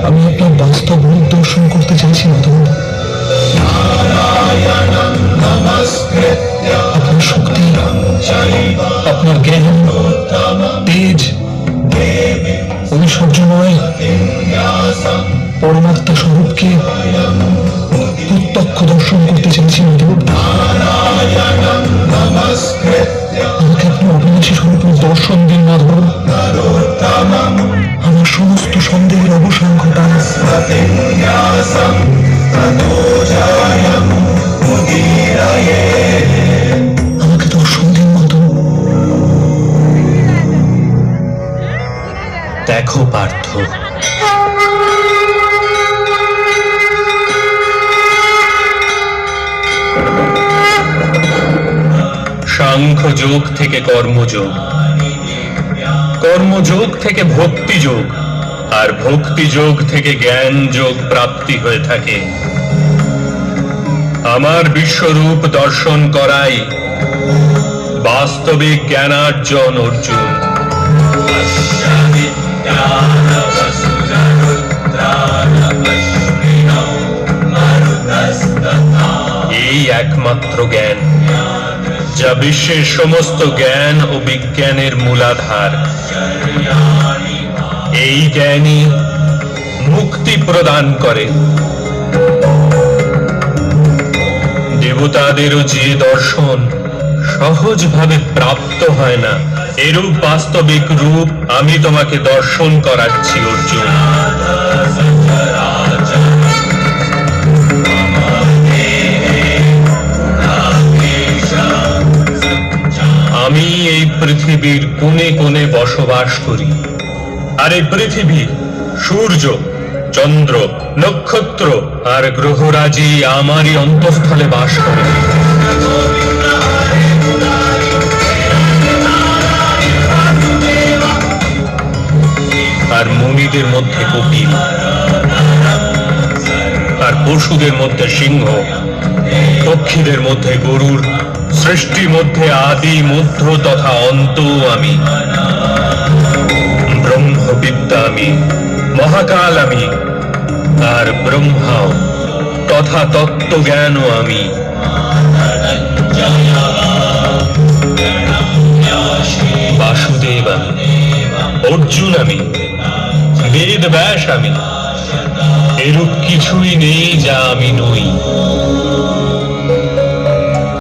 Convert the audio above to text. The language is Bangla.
আমি আপনার বাস্তব রূপ দর্শন করতে চাইছি মাধব। আপনার শক্তি, আপনার জ্ঞান, তেজ, ঐশ্বর্যময় পরমাত্মা স্বরূপকে প্রত্যক্ষ দর্শন করতে চাইছি মাধব। আমাকে আপনি অবিনাশী স্বরূপের দর্শন দিন মাধব। আমার সমস্ত সন্দেহের অবসান ঘটান। আমাকে দর্শন দিন মাধব। দেখো পার্থ, সাংখ্য যোগ থেকে কর্মযোগ, কর্মযোগ থেকে ভক্তি যোগ, আর ভক্তি যোগ থেকে জ্ঞান যোগ প্রাপ্তি হয়ে থাকে। আমার বিশ্বরূপ দর্শন করাই বাস্তবিক জ্ঞানার্জন অর্জুন। এই একমাত্র জ্ঞান যা বিশ্বের সমস্ত জ্ঞান ও বিজ্ঞানের মূলাধার। এই জ্ঞানই মুক্তি প্রদান করে। দেবতাদেরও যে দর্শন সহজভাবে প্রাপ্ত হয় না, এরূপ বাস্তবিক রূপ আমি তোমাকে দর্শন করাচ্ছি অর্জুন। আমি এই পৃথিবীর কোণে কোণে বসবাস করি, আর এই পৃথিবী সূর্য, চন্দ্র, নক্ষত্র আর গ্রহরাজি আমারই অন্তঃস্থলে বাস করে। আর মুনিদের মধ্যে কপিল, আর পশুদের মধ্যে সিংহ, পক্ষীদের মধ্যে গরুড়, সৃষ্টির মধ্যে আদি, মধ্য তথা অন্ত আমি। ব্রহ্মবিদ্যা আমি, মহাকাল আমি, আর ব্রহ্মাও তথা তত্ত্বজ্ঞানও আমি। বাসুদেব আমি, অর্জুন আমি, বেদ ব্যাস আমি। এরূপ কিছুই নেই যা আমি নই।